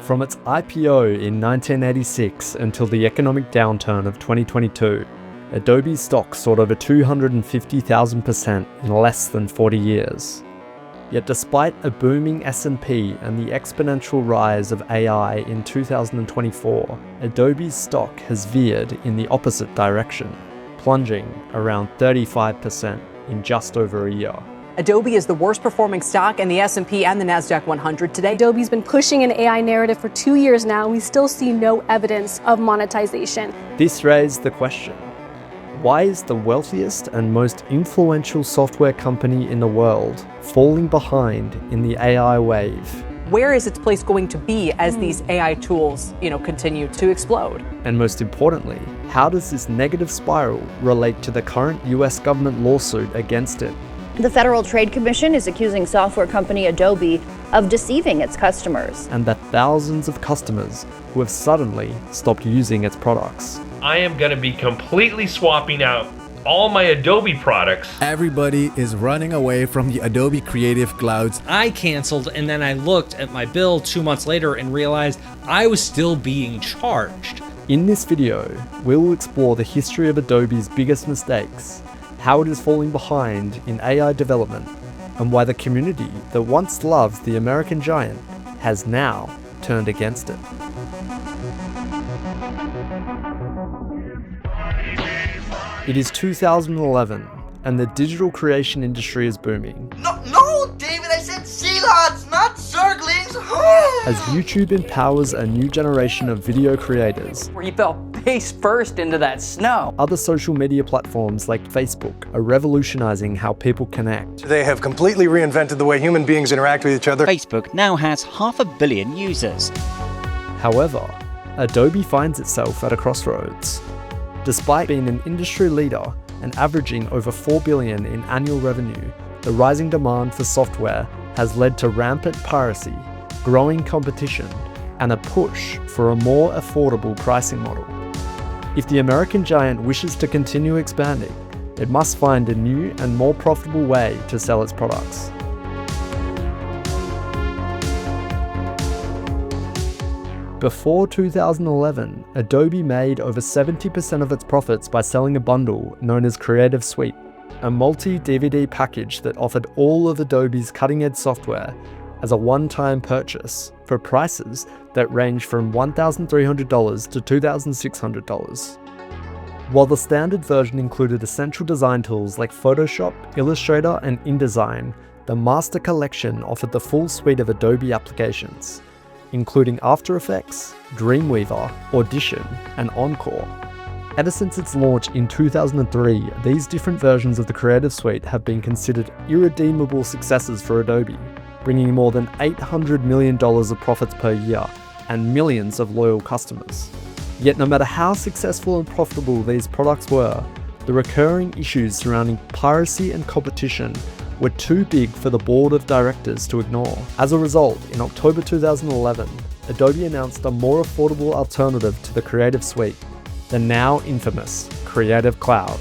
From its IPO in 1986 until the economic downturn of 2022, Adobe's stock soared over 250,000% in less than 40 years. Yet despite a booming S&P and the exponential rise of AI in 2024, Adobe's stock has veered in the opposite direction, plunging around 35% in just over a year. Adobe is the worst performing stock in the S&P and the NASDAQ 100 today. Adobe's been pushing an AI narrative for 2 years now, and we still see no evidence of monetization. This raised the question, why is the wealthiest and most influential software company in the world falling behind in the AI wave? Where is its place going to be as these AI tools, continue to explode? And most importantly, how does this negative spiral relate to the current US government lawsuit against it? The Federal Trade Commission is accusing software company Adobe of deceiving its customers. And the thousands of customers who have suddenly stopped using its products. I am going to be completely swapping out all my Adobe products. Everybody is running away from the Adobe Creative Clouds. I canceled, and then I looked at my bill 2 months later and realized I was still being charged. In this video, we will explore the history of Adobe's biggest mistakes, how it is falling behind in AI development, and why the community that once loved the American giant has now turned against it. It is 2011, and the digital creation industry is booming. No, David, I said sea lots, not zerglings. As YouTube empowers a new generation of video creators, where you fell face first into that snow. Other social media platforms like Facebook are revolutionizing how people connect. They have completely reinvented the way human beings interact with each other. Facebook now has 500 million users. However, Adobe finds itself at a crossroads. Despite being an industry leader and averaging over $4 billion in annual revenue, the rising demand for software has led to rampant piracy, growing competition, and a push for a more affordable pricing model. If the American giant wishes to continue expanding, it must find a new and more profitable way to sell its products. Before 2011, Adobe made over 70% of its profits by selling a bundle known as Creative Suite, a multi-DVD package that offered all of Adobe's cutting-edge software as a one-time purchase for prices that range from $1,300 to $2,600. While the standard version included essential design tools like Photoshop, Illustrator, and InDesign, the Master Collection offered the full suite of Adobe applications, including After Effects, Dreamweaver, Audition, and Encore. Ever since its launch in 2003, these different versions of the Creative Suite have been considered irredeemable successes for Adobe, bringing more than $800 million of profits per year and millions of loyal customers. Yet no matter how successful and profitable these products were, the recurring issues surrounding piracy and competition were too big for the board of directors to ignore. As a result, in October 2011, Adobe announced a more affordable alternative to the Creative Suite, the now infamous Creative Cloud.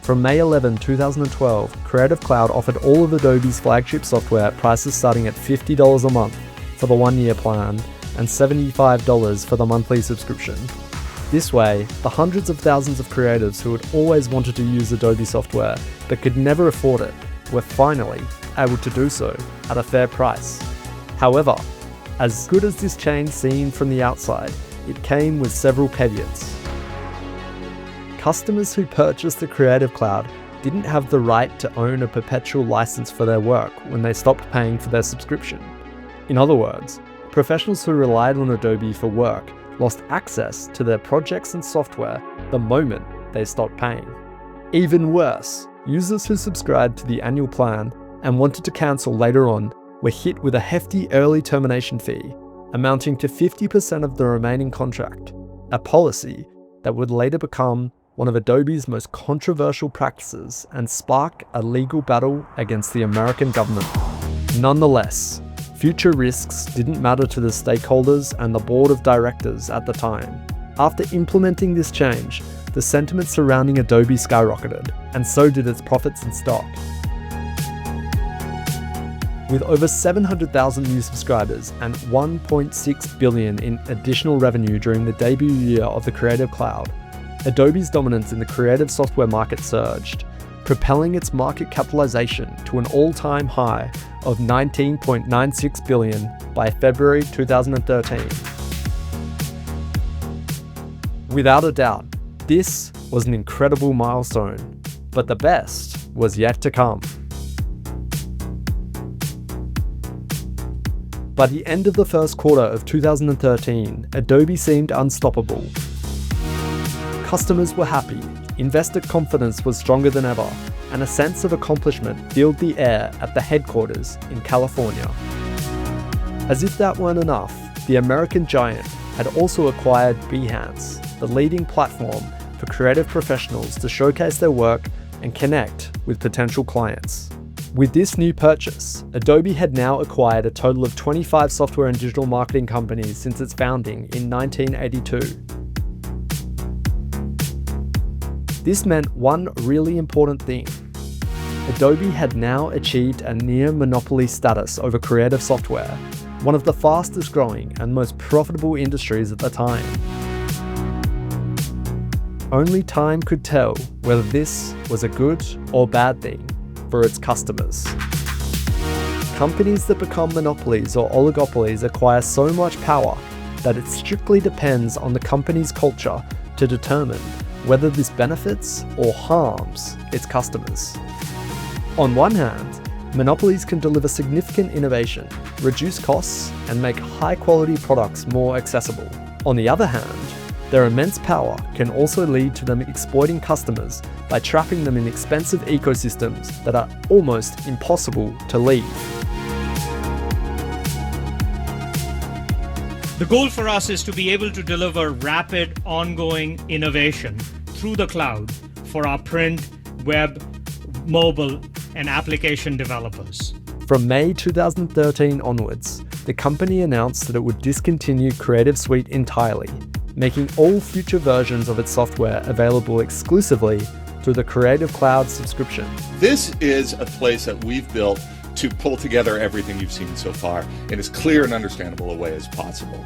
From May 11, 2012, Creative Cloud offered all of Adobe's flagship software at prices starting at $50 a month for the one-year plan and $75 for the monthly subscription. This way, the hundreds of thousands of creatives who had always wanted to use Adobe software but could never afford it were finally able to do so at a fair price. However, as good as this change seemed from the outside, it came with several caveats. Customers who purchased the Creative Cloud didn't have the right to own a perpetual license for their work when they stopped paying for their subscription. In other words, professionals who relied on Adobe for work lost access to their projects and software the moment they stopped paying. Even worse, users who subscribed to the annual plan and wanted to cancel later on were hit with a hefty early termination fee, amounting to 50% of the remaining contract, a policy that would later become one of Adobe's most controversial practices and spark a legal battle against the American government. Nonetheless, future risks didn't matter to the stakeholders and the board of directors at the time. After implementing this change, the sentiment surrounding Adobe skyrocketed, and so did its profits and stock. With over 700,000 new subscribers and $1.6 billion in additional revenue during the debut year of the Creative Cloud, Adobe's dominance in the creative software market surged, propelling its market capitalization to an all-time high of $19.96 billion by February 2013. Without a doubt, this was an incredible milestone, but the best was yet to come. By the end of the first quarter of 2013, Adobe seemed unstoppable. Customers were happy, investor confidence was stronger than ever, and a sense of accomplishment filled the air at the headquarters in California. As if that weren't enough, the American giant had also acquired Behance, the leading platform for creative professionals to showcase their work and connect with potential clients. With this new purchase, Adobe had now acquired a total of 25 software and digital marketing companies since its founding in 1982. This meant one really important thing. Adobe had now achieved a near monopoly status over creative software, one of the fastest growing and most profitable industries at the time. Only time could tell whether this was a good or bad thing for its customers. Companies that become monopolies or oligopolies acquire so much power that it strictly depends on the company's culture to determine whether this benefits or harms its customers. On one hand, monopolies can deliver significant innovation, reduce costs, and make high-quality products more accessible. On the other hand, their immense power can also lead to them exploiting customers by trapping them in expensive ecosystems that are almost impossible to leave. The goal for us is to be able to deliver rapid, ongoing innovation through the cloud for our print, web, mobile, and application developers. From May 2013 onwards, the company announced that it would discontinue Creative Suite entirely, making all future versions of its software available exclusively through the Creative Cloud subscription. This is a place that we've built to pull together everything you've seen so far in as clear and understandable a way as possible.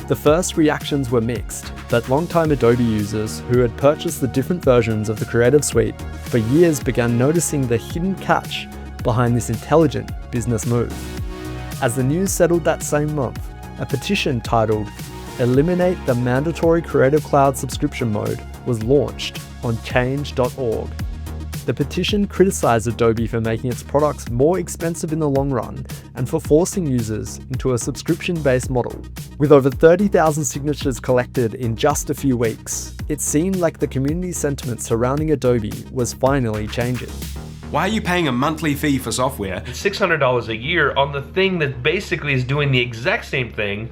The first reactions were mixed, but longtime Adobe users who had purchased the different versions of the Creative Suite for years began noticing the hidden catch behind this intelligent business move. As the news settled that same month, a petition titled "Eliminate the Mandatory Creative Cloud Subscription Mode" was launched on change.org. The petition criticized Adobe for making its products more expensive in the long run and for forcing users into a subscription-based model. With over 30,000 signatures collected in just a few weeks, it seemed like the community sentiment surrounding Adobe was finally changing. Why are you paying a monthly fee for software? $600 a year on the thing that basically is doing the exact same thing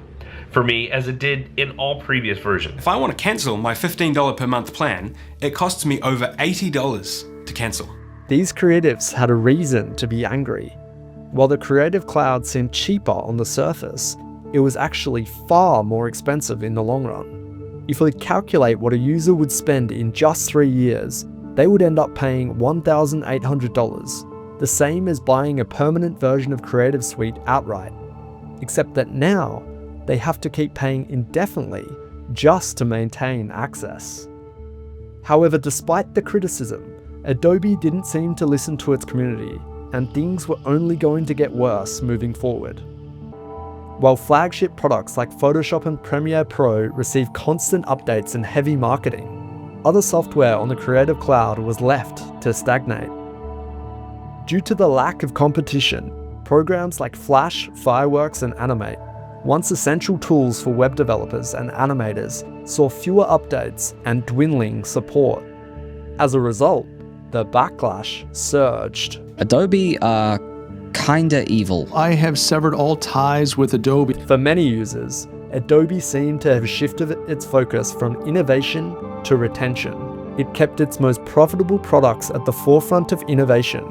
for me as it did in all previous versions. If I want to cancel my $15 per month plan, it costs me over $80 to cancel. These creatives had a reason to be angry. While the Creative Cloud seemed cheaper on the surface, it was actually far more expensive in the long run. If we calculate what a user would spend in just 3 years, they would end up paying $1,800, the same as buying a permanent version of Creative Suite outright, except that now they have to keep paying indefinitely just to maintain access. However, despite the criticism, Adobe didn't seem to listen to its community, and things were only going to get worse moving forward. While flagship products like Photoshop and Premiere Pro received constant updates and heavy marketing, other software on the Creative Cloud was left to stagnate. Due to the lack of competition, programs like Flash, Fireworks, and Animate, once essential tools for web developers and animators, saw fewer updates and dwindling support. As a result, the backlash surged. Adobe are kinda evil. I have severed all ties with Adobe. For many users, Adobe seemed to have shifted its focus from innovation to retention. It kept its most profitable products at the forefront of innovation,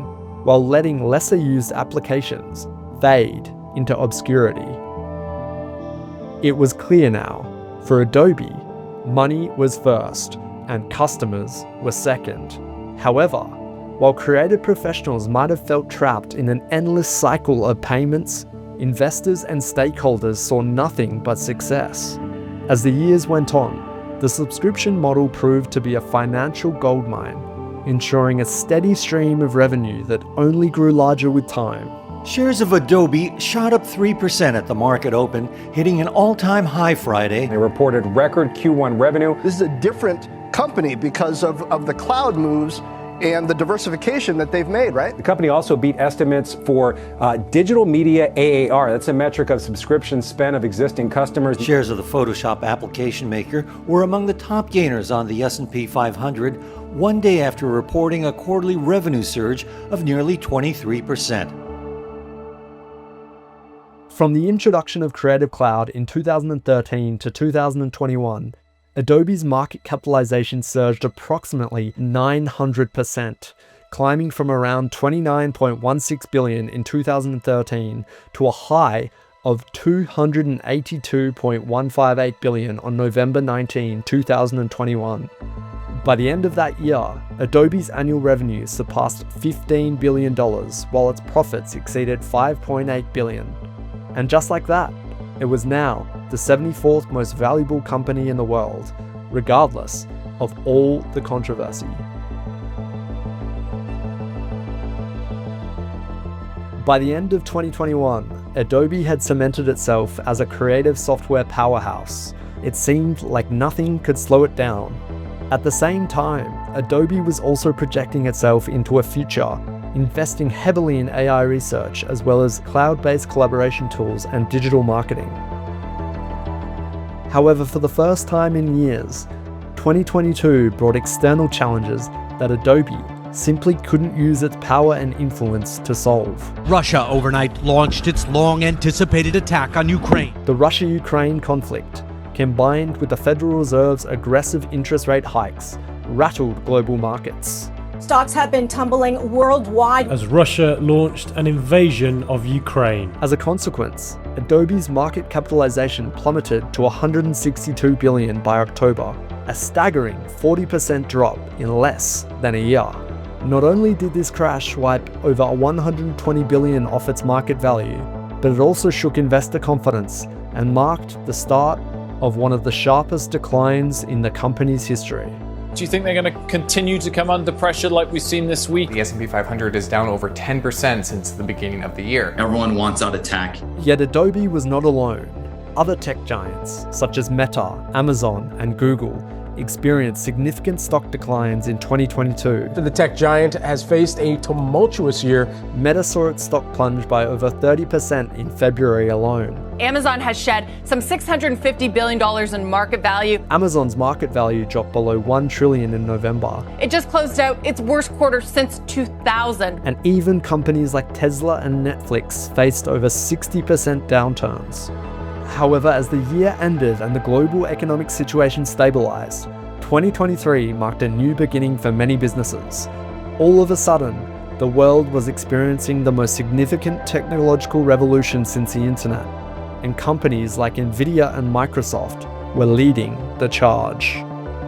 while letting lesser used applications fade into obscurity. It was clear now, for Adobe, money was first and customers were second. However, While creative professionals might have felt trapped in an endless cycle of payments, investors and stakeholders saw nothing but success. As the years went on, the subscription model proved to be a financial goldmine, ensuring a steady stream of revenue that only grew larger with time. Shares of Adobe shot up 3% at the market open, hitting an all-time high Friday. They reported record Q1 revenue. This is a different company because of the cloud moves and the diversification that they've made, right? The company also beat estimates for digital media AAR. That's a metric of subscription spend of existing customers. Shares of the Photoshop application maker were among the top gainers on the S&P 500, one day after reporting a quarterly revenue surge of nearly 23%. From the introduction of Creative Cloud in 2013 to 2021, Adobe's market capitalization surged approximately 900%, climbing from around $29.16 billion in 2013 to a high of $282.158 billion on November 19, 2021. By the end of that year, Adobe's annual revenue surpassed $15 billion, while its profits exceeded $5.8 billion. And just like that, it was now the 74th most valuable company in the world, regardless of all the controversy. By the end of 2021, Adobe had cemented itself as a creative software powerhouse. It seemed like nothing could slow it down. At the same time, Adobe was also projecting itself into a future, investing heavily in AI research as well as cloud-based collaboration tools and digital marketing. However, for the first time in years, 2022 brought external challenges that Adobe simply couldn't use its power and influence to solve. Russia overnight launched its long-anticipated attack on Ukraine. The Russia-Ukraine conflict, combined with the Federal Reserve's aggressive interest rate hikes, rattled global markets. Stocks have been tumbling worldwide as Russia launched an invasion of Ukraine. As a consequence, Adobe's market capitalization plummeted to $162 billion by October, a staggering 40% drop in less than a year. Not only did this crash wipe over $120 billion off its market value, but it also shook investor confidence and marked the start of one of the sharpest declines in the company's history. Do you think they're going to continue to come under pressure like we've seen this week? The S&P 500 is down over 10% since the beginning of the year. Everyone wants out of tech. Yet Adobe was not alone. Other tech giants, such as Meta, Amazon, and Google, experienced significant stock declines in 2022. The tech giant has faced a tumultuous year. Meta saw its stock plunge by over 30% in February alone. Amazon has shed some $650 billion in market value. Amazon's market value dropped below $1 trillion in November. It just closed out its worst quarter since 2000. And even companies like Tesla and Netflix faced over 60% downturns. However, as the year ended and the global economic situation stabilized, 2023 marked a new beginning for many businesses. All of a sudden, the world was experiencing the most significant technological revolution since the internet, and companies like Nvidia and Microsoft were leading the charge.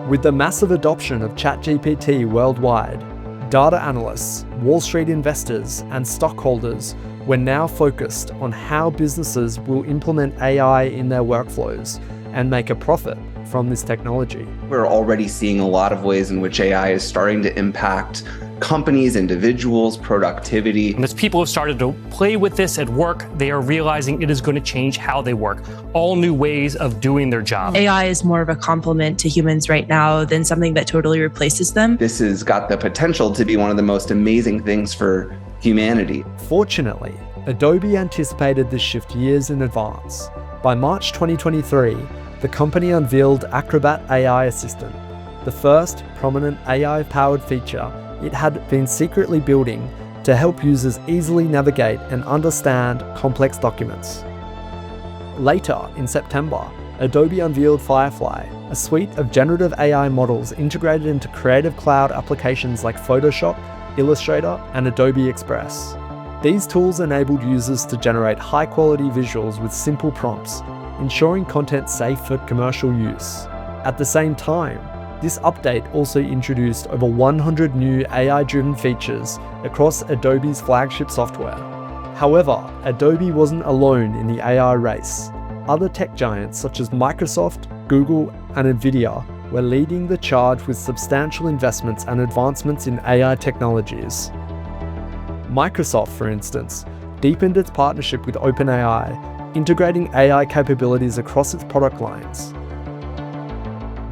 With the massive adoption of ChatGPT worldwide, data analysts, Wall Street investors, and stockholders were now focused on how businesses will implement AI in their workflows and make a profit from this technology. We're already seeing a lot of ways in which AI is starting to impact companies, individuals, productivity. And as people have started to play with this at work, they are realizing it is going to change how they work. All new ways of doing their job. AI is more of a complement to humans right now than something that totally replaces them. This has got the potential to be one of the most amazing things for humanity. Fortunately, Adobe anticipated this shift years in advance. By March 2023, the company unveiled Acrobat AI Assistant, the first prominent AI-powered feature it had been secretly building to help users easily navigate and understand complex documents. Later, in September, Adobe unveiled Firefly, a suite of generative AI models integrated into Creative Cloud applications like Photoshop, Illustrator, and Adobe Express. These tools enabled users to generate high-quality visuals with simple prompts, ensuring content safe for commercial use. At the same time, This update also introduced over 100 new AI-driven features across Adobe's flagship software. However, Adobe wasn't alone in the AI race. Other tech giants such as Microsoft, Google, and Nvidia were leading the charge with substantial investments and advancements in AI technologies. Microsoft, for instance, deepened its partnership with OpenAI, integrating AI capabilities across its product lines.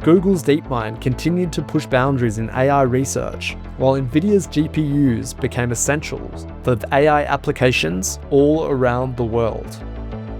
Google's DeepMind continued to push boundaries in AI research, while Nvidia's GPUs became essentials for AI applications all around the world.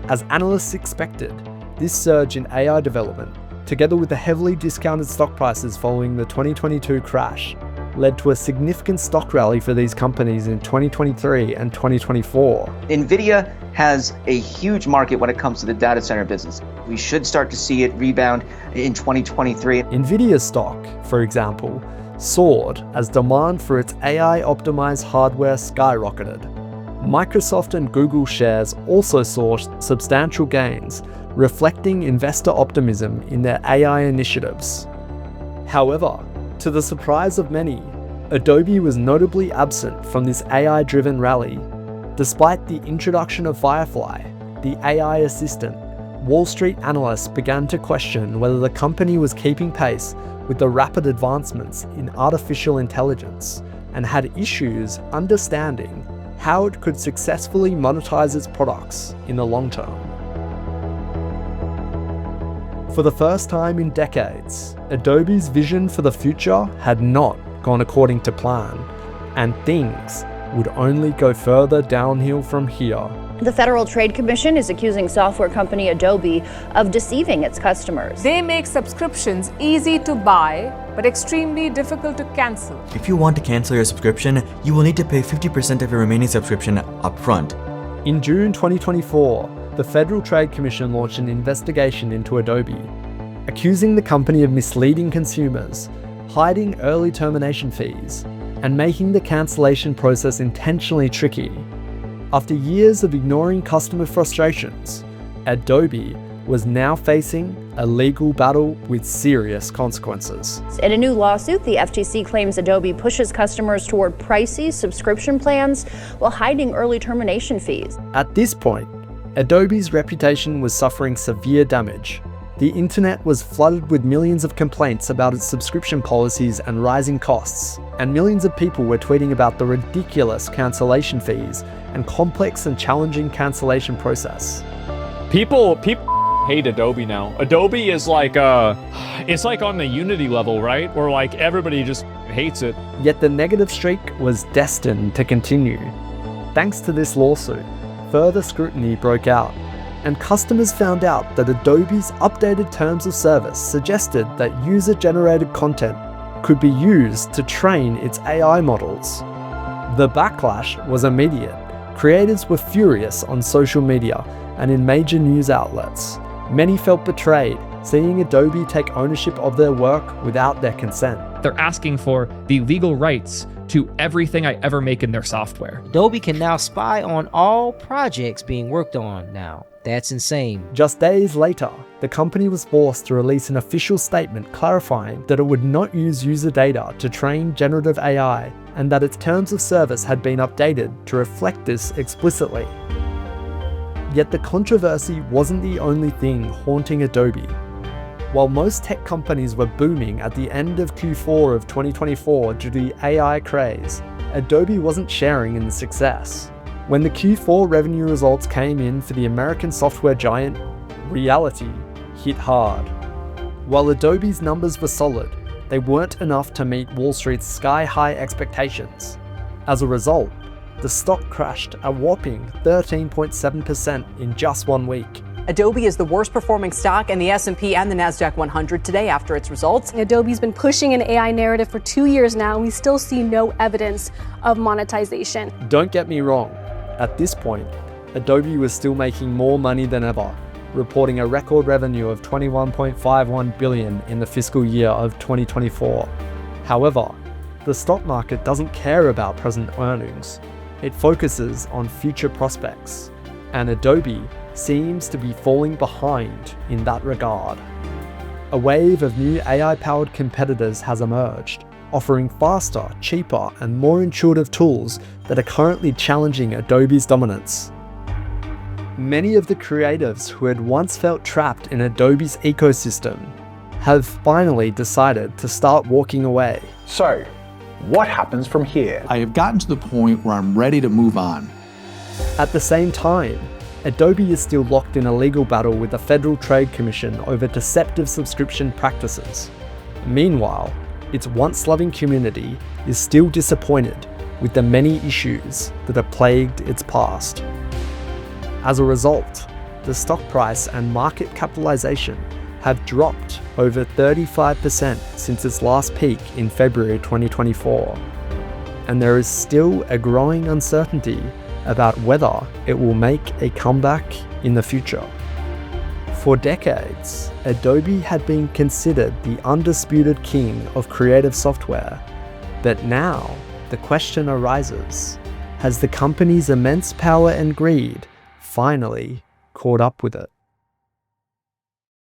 As analysts expected, this surge in AI development, together with the heavily discounted stock prices following the 2022 crash, led to a significant stock rally for these companies in 2023 and 2024. NVIDIA has a huge market when it comes to the data center business. We should start to see it rebound in 2023. NVIDIA's stock, for example, soared as demand for its AI-optimized hardware skyrocketed. Microsoft and Google shares also saw substantial gains, reflecting investor optimism in their AI initiatives. However, to the surprise of many, Adobe was notably absent from this AI-driven rally. Despite the introduction of Firefly, the AI assistant, Wall Street analysts began to question whether the company was keeping pace with the rapid advancements in artificial intelligence and had issues understanding how it could successfully monetize its products in the long term. For the first time in decades, Adobe's vision for the future had not gone according to plan, and things would only go further downhill from here. The Federal Trade Commission is accusing software company Adobe of deceiving its customers. They make subscriptions easy to buy, but extremely difficult to cancel. If you want to cancel your subscription, you will need to pay 50% of your remaining subscription upfront. In June 2024, the Federal Trade Commission launched an investigation into Adobe, accusing the company of misleading consumers, hiding early termination fees, and making the cancellation process intentionally tricky. After years of ignoring customer frustrations, Adobe was now facing a legal battle with serious consequences. In a new lawsuit, the FTC claims Adobe pushes customers toward pricey subscription plans while hiding early termination fees. At this point, Adobe's reputation was suffering severe damage. The internet was flooded with millions of complaints about its subscription policies and rising costs, and millions of people were tweeting about the ridiculous cancellation fees and complex and challenging cancellation process. People hate Adobe now. Adobe is like it's like on the Unity level, right? Where like everybody just hates it. Yet the negative streak was destined to continue. Thanks to this lawsuit, further scrutiny broke out, and customers found out that Adobe's updated terms of service suggested that user-generated content could be used to train its AI models. The backlash was immediate. Creators were furious on social media and in major news outlets. Many felt betrayed, seeing Adobe take ownership of their work without their consent. They're asking for the legal rights to everything I ever make in their software. Adobe can now spy on all projects being worked on now. That's insane. Just days later, the company was forced to release an official statement clarifying that it would not use user data to train generative AI and that its terms of service had been updated to reflect this explicitly. Yet the controversy wasn't the only thing haunting Adobe. While most tech companies were booming at the end of Q4 of 2024 due to the AI craze, Adobe wasn't sharing in the success. When the Q4 revenue results came in for the American software giant, reality hit hard. While Adobe's numbers were solid, they weren't enough to meet Wall Street's sky-high expectations. As a result, the stock crashed a whopping 13.7% in just 1 week. Adobe is the worst performing stock in the S&P and the NASDAQ 100 today after its results. Adobe's been pushing an AI narrative for 2 years now, and we still see no evidence of monetization. Don't get me wrong. At this point, Adobe was still making more money than ever, reporting a record revenue of $21.51 billion in the fiscal year of 2024. However, the stock market doesn't care about present earnings. It focuses on future prospects, and Adobe seems to be falling behind in that regard. a wave of new AI-powered competitors has emerged, offering faster, cheaper, and more intuitive tools that are currently challenging Adobe's dominance. Many of the creatives who had once felt trapped in Adobe's ecosystem have finally decided to start walking away. So, what happens from here? I have gotten to the point where I'm ready to move on. At the same time, Adobe is still locked in a legal battle with the Federal Trade Commission over deceptive subscription practices. Meanwhile, its once-loving community is still disappointed with the many issues that have plagued its past. As a result, the stock price and market capitalization have dropped over 35% since its last peak in February 2024. And there is still a growing uncertainty about whether it will make a comeback in the future. For decades, Adobe had been considered the undisputed king of creative software, but now the question arises, has the company's immense power and greed finally caught up with it?